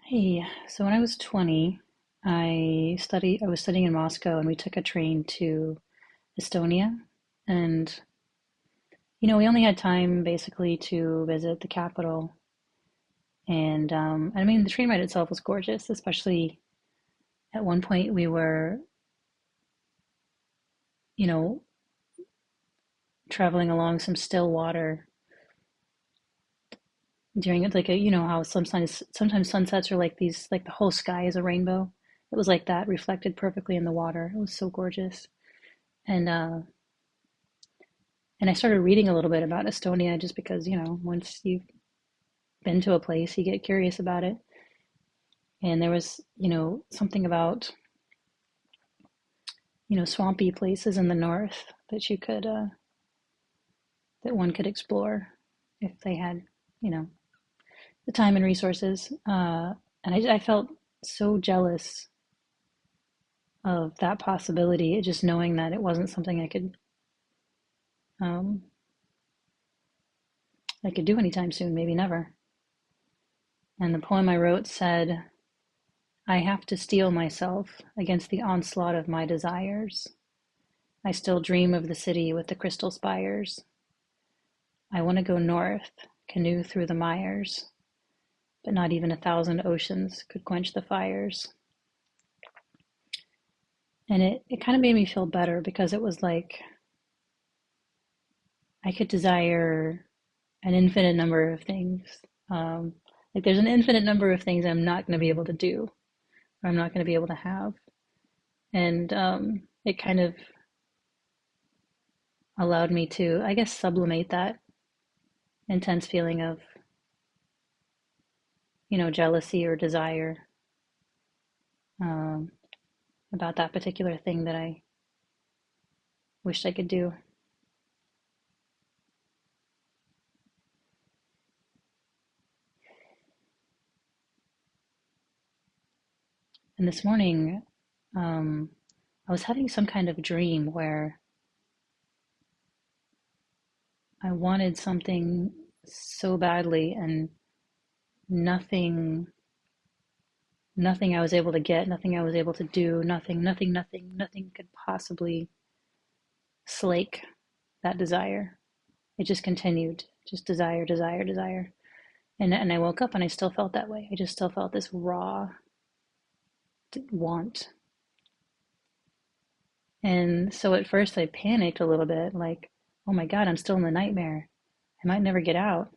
Hey, so when I was 20, I was studying in Moscow and we took a train to Estonia. And we only had time basically to visit the capital. And I mean, the train ride itself was gorgeous, especially at one point we were, you know, traveling along some still water during it, like how sometimes sunsets are like these, like the whole sky is a rainbow. It was like that, reflected perfectly in the water. It was so gorgeous. And And I started reading a little bit about Estonia just because, once you've been to a place, you get curious about it. And there was, something about, swampy places in the north that that one could explore if they had, you know, the time and resources. And I felt so jealous of that possibility, just knowing that it wasn't something um, I could do anytime soon, maybe never. And the poem I wrote said, I have to steel myself against the onslaught of my desires. I still dream of the city with the crystal spires. I want to go north, canoe through the mires, but not even 1,000 oceans could quench the fires. And it kind of made me feel better because it was like I could desire an infinite number of things. Um, like there's an infinite number of things I'm not going to be able to do, or I'm not going to be able to have. And it kind of allowed me to, I guess, sublimate that intense feeling of, jealousy or desire um, about that particular thing that I wished I could do. And this morning, um, I was having some kind of dream where I wanted something so badly and nothing, nothing I was able to get, nothing I was able to do, nothing could possibly slake that desire. It just continued, just desire, desire, desire. And I woke up and I still felt that way. I just still felt this raw want. And so at first I panicked a little bit, like, oh my God, I'm still in the nightmare. I might never get out.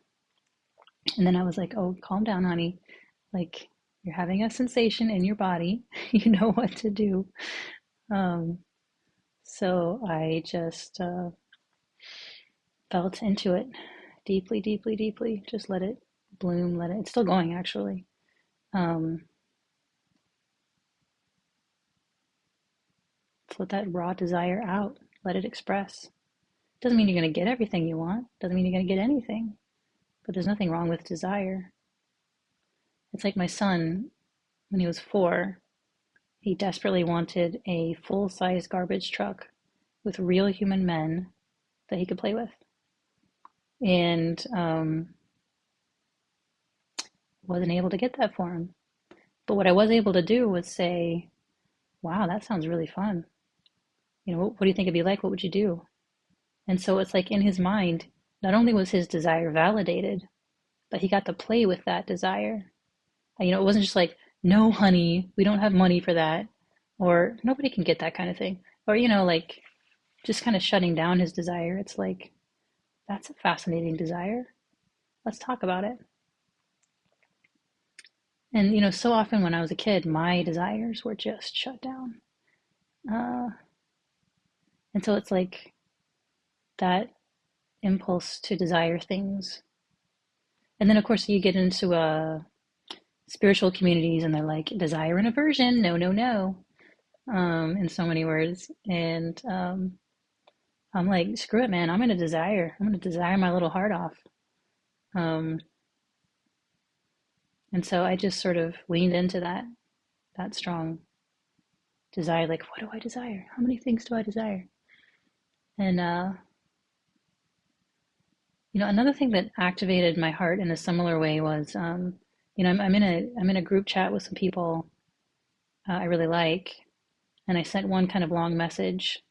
And then I was like, oh, calm down, honey. Like, you're having a sensation in your body. You know what to do. Um, so I just felt into it deeply, deeply, deeply. Just let it bloom, let it, it's still going actually. Um, let that raw desire out, let it express. Doesn't mean you're going to get everything you want, doesn't mean you're going to get anything, but there's nothing wrong with desire. It's like my son, when he was 4, he desperately wanted a full-size garbage truck with real human men that he could play with. And wasn't able to get that for him. But what I was able to do was say, wow, that sounds really fun. What do you think it'd be like? What would you do? And so it's like in his mind, not only was his desire validated, but he got to play with that desire. It wasn't just like, no, honey, we don't have money for that, or nobody can get that kind of thing, or, like just kind of shutting down his desire. It's like, that's a fascinating desire. Let's talk about it. And, so often when I was a kid, my desires were just shut down. Uh, and so it's like that impulse to desire things. And then, of course, you get into spiritual communities and they're like, desire and aversion, no, no, no, in so many words. And I'm like, screw it, man. I'm going to desire. I'm going to desire my little heart off. Um, and so I just sort of leaned into that strong desire. Like, what do I desire? How many things do I desire? And another thing that activated my heart in a similar way was I'm in a group chat with some people I really like, and I sent one kind of long message,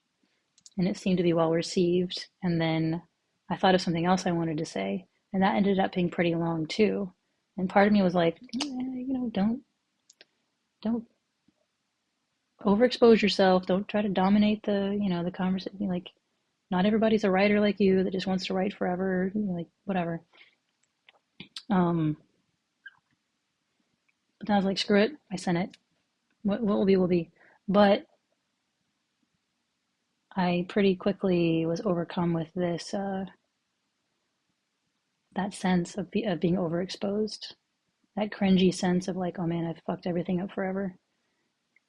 and it seemed to be well received. And then I thought of something else I wanted to say, and that ended up being pretty long too. And part of me was like, don't overexpose yourself. Don't try to dominate the conversation. Like, not everybody's a writer like you that just wants to write forever. Like, whatever. Um, but then I was like, screw it. I sent it. What will be will be. But I pretty quickly was overcome with this that sense of being overexposed, that cringy sense of like, oh man, I've fucked everything up forever.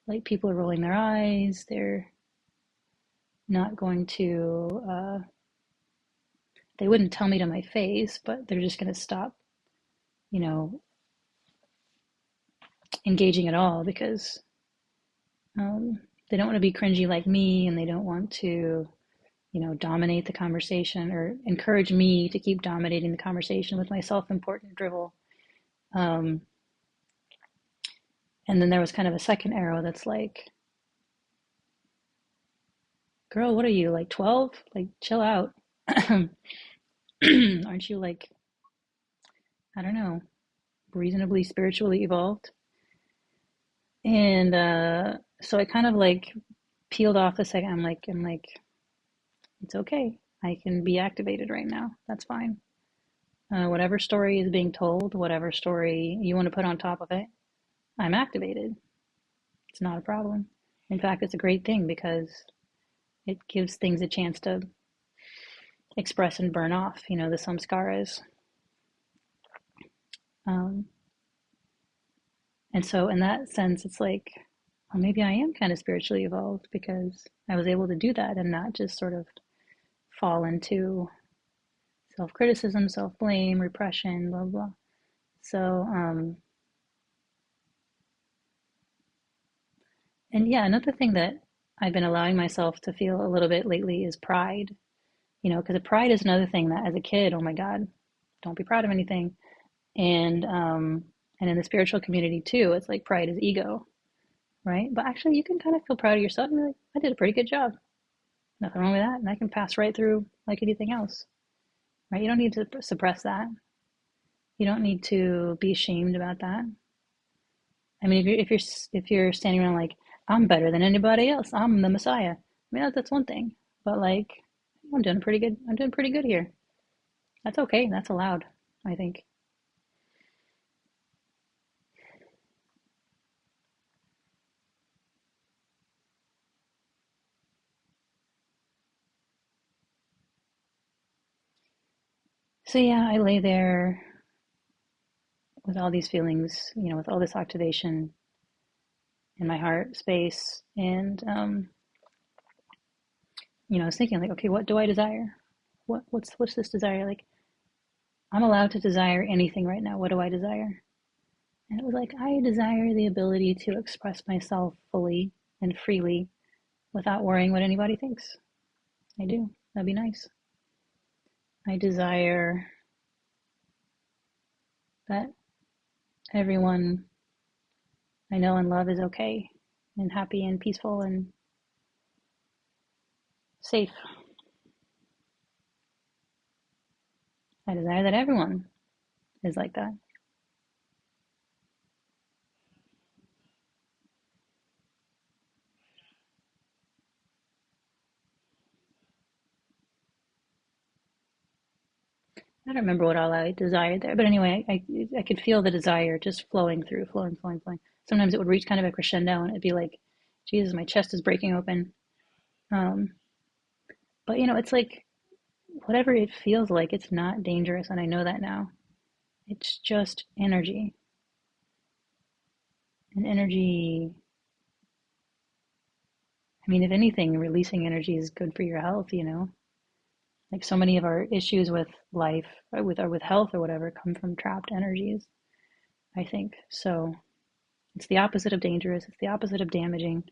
Like, people are rolling their eyes. They're not going to. They wouldn't tell me to my face, but they're just going to stop, you know, engaging at all because they don't want to be cringy like me, and they don't want to, dominate the conversation or encourage me to keep dominating the conversation with my self-important drivel. Um, and then there was kind of a second arrow that's like, girl, what are you, like 12? Like, chill out. Aren't you, like, I don't know, reasonably spiritually evolved? And so I kind of like peeled off the second. I'm like, it's okay. I can be activated right now. That's fine. Whatever story is being told, whatever story you want to put on top of it, I'm activated. It's not a problem. In fact, it's a great thing because it gives things a chance to express and burn off, the samskaras. Um, and so, in that sense, it's like, well, maybe I am kind of spiritually evolved because I was able to do that and not just sort of fall into self criticism, self blame, repression, blah, blah. So, and yeah, another thing that I've been allowing myself to feel a little bit lately is pride, because pride is another thing that as a kid, oh my God, don't be proud of anything. And in the spiritual community too, it's like pride is ego, right? But actually, you can kind of feel proud of yourself and be like, I did a pretty good job. Nothing wrong with that. And I can pass right through like anything else, right? You don't need to suppress that. You don't need to be ashamed about that. I mean, if you're standing around like, I'm better than anybody else, I'm the Messiah. I mean, that's one thing. But like, I'm doing pretty good. I'm doing pretty good here. That's okay. That's allowed, I think. So yeah, I lay there with all these feelings, with all this activation in my heart space, and I was thinking like, okay, what do I desire? What's this desire? Like, I'm allowed to desire anything right now. What do I desire? And it was like, I desire the ability to express myself fully and freely without worrying what anybody thinks. I do. That'd be nice. I desire that everyone I know and love is okay and happy and peaceful and safe. I desire that everyone is like that. I don't remember what all I desired there, but anyway, I could feel the desire just flowing through, flowing, flowing, flowing. Sometimes it would reach kind of a crescendo, and it'd be like, Jesus, my chest is breaking open. Um, but it's like whatever it feels like, it's not dangerous, and I know that now. It's just energy, and energy. I mean, if anything, releasing energy is good for your health. Like, so many of our issues with life, or with health or whatever, come from trapped energies, I think. So it's the opposite of dangerous. It's the opposite of damaging.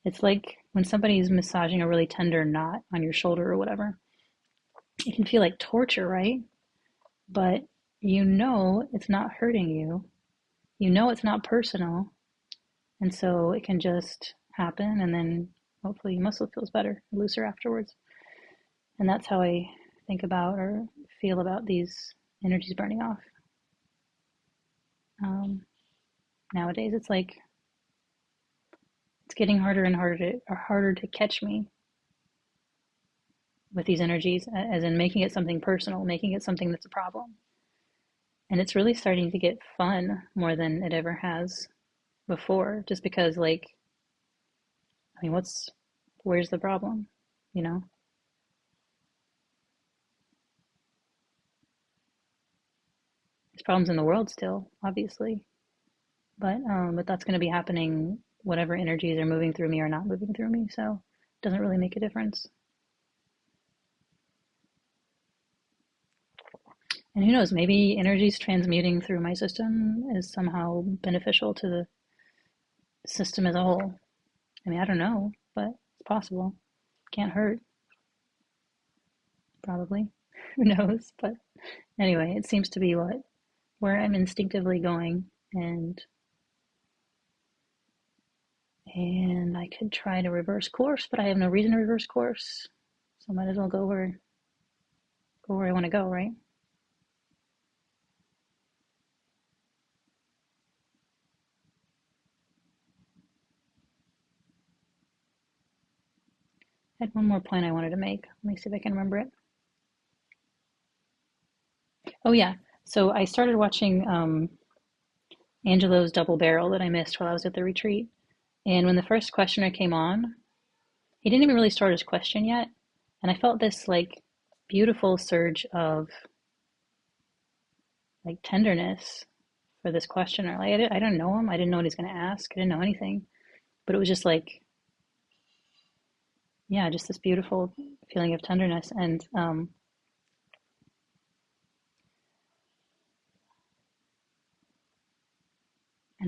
It's like when somebody's massaging a really tender knot on your shoulder or whatever. It can feel like torture, right? But it's not hurting you. you know it's not personal, and so it can just happen, and then hopefully your muscle feels better, looser afterwards. And that's how I think about or feel about these energies burning off. Um, Nowadays, it's like it's getting harder and harder to catch me with these energies, as in making it something personal, making it something that's a problem. And it's really starting to get fun more than it ever has before, just because, like, I mean, where's the problem? You know, there's problems in the world still, obviously, but that's going to be happening whatever energies are moving through me or not moving through me. So it doesn't really make a difference. And who knows, maybe energies transmuting through my system is somehow beneficial to the system as a whole. I mean, I don't know, but it's possible. Can't hurt, probably. Who knows? But anyway, it seems to be where I'm instinctively going, and I could try to reverse course, but I have no reason to reverse course. So I might as well go where I want to go, right? I had one more point I wanted to make. Let me see if I can remember it. Oh yeah. So I started watching Angelo's Double Barrel that I missed while I was at the retreat. And when the first questioner came on, he didn't even really start his question yet. And I felt this like beautiful surge of like tenderness for this questioner. Like I don't know him. I didn't know what he's going to ask. I didn't know anything. But it was just like, yeah, just this beautiful feeling of tenderness. And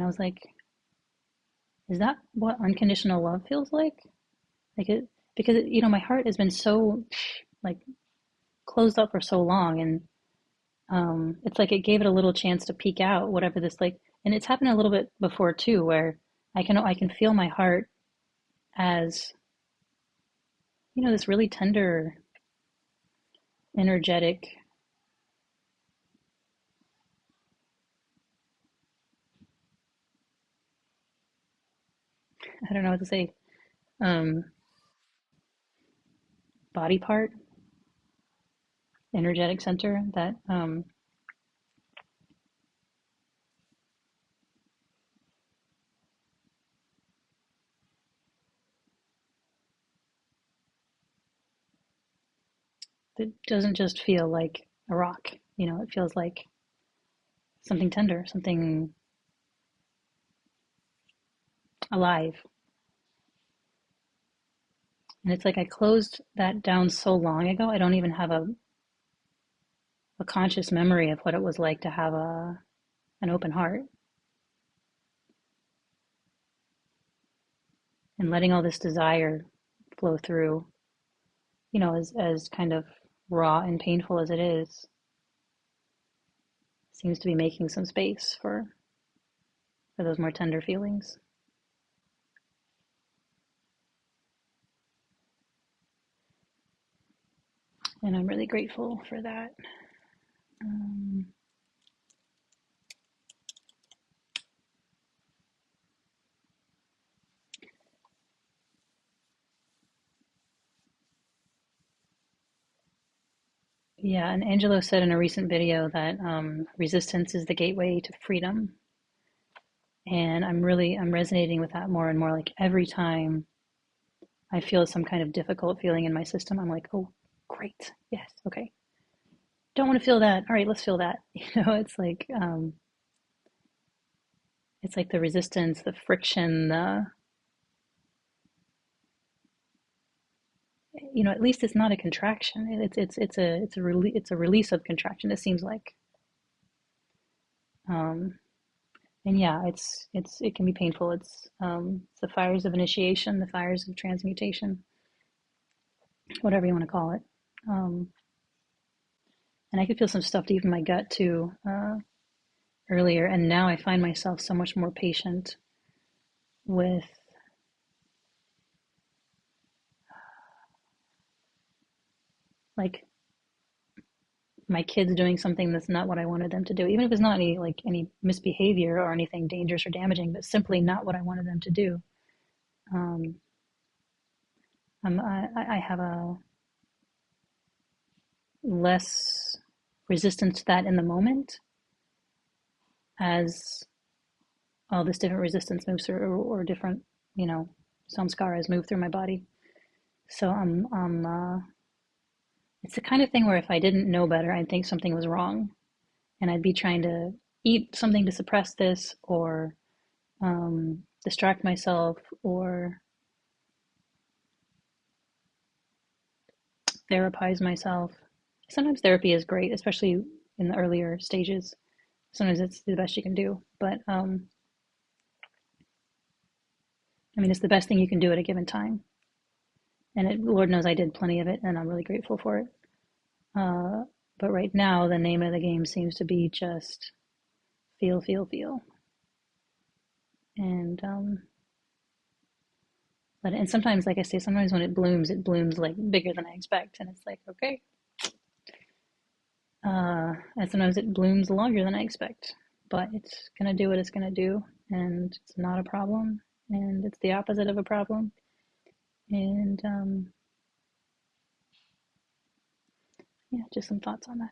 I was like, is that what unconditional love feels like? Like it, because my heart has been so like closed up for so long, and it's like it gave it a little chance to peek out, whatever this like, and it's happened a little bit before too, where I can feel my heart as this really tender, energetic. I don't know what to say. Um, Body part, energetic center that that doesn't just feel like a rock. It feels like something tender, something alive. And it's like I closed that down so long ago, I don't even have a conscious memory of what it was like to have an open heart, and letting all this desire flow through, as kind of raw and painful as it is, seems to be making some space for those more tender feelings. And I'm really grateful for that. Um, yeah, and Angelo said in a recent video that resistance is the gateway to freedom. And I'm resonating with that more and more. Like every time I feel some kind of difficult feeling in my system, I'm like, oh, great. Yes. Okay. Don't want to feel that. All right, let's feel that. It's like the resistance, the friction, at least it's not a contraction. It's a release of contraction. It seems like, um, and yeah, it can be painful. It's the fires of initiation, the fires of transmutation, whatever you want to call it. Um, and I could feel some stuff deep in my gut too. earlier, and now I find myself so much more patient with like my kids doing something that's not what I wanted them to do, even if it's not any misbehavior or anything dangerous or damaging, but simply not what I wanted them to do. Um, I have a less resistance to that in the moment as all this different resistance moves through, or different, you know, samskaras move through my body. So it's the kind of thing where if I didn't know better, I'd think something was wrong, and I'd be trying to eat something to suppress this, or distract myself, or therapize myself. Sometimes therapy is great, especially in the earlier stages. Sometimes it's the best you can do, but I mean, it's the best thing you can do at a given time. And Lord knows I did plenty of it, and I'm really grateful for it. Uh, but right now, the name of the game seems to be just feel, feel, feel, and and sometimes, like I say, sometimes when it blooms like bigger than I expect, and it's like okay. And sometimes it blooms longer than I expect, but it's gonna do what it's gonna do, and it's not a problem, and it's the opposite of a problem, and yeah, just some thoughts on that.